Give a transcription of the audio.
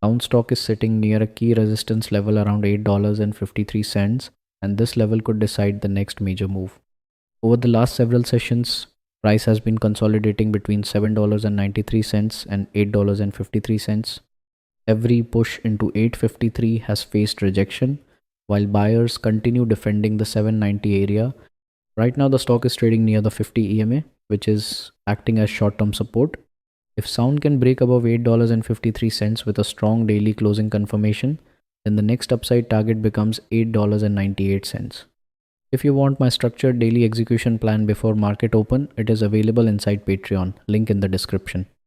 SOUN stock is sitting near a key resistance level around $8.53, and this level could decide the next major move. Over the last several sessions, price has been consolidating between $7.93 and $8.53. Every push into 853 has faced rejection, while buyers continue defending the 790 area. Right now, the stock is trading near the 50 EMA, which is acting as short-term support. If SOUN can break above $8.53 with a strong daily closing confirmation, then the next upside target becomes $8.98. If you want my structured daily execution plan before market open, it is available inside Patreon, link in the description.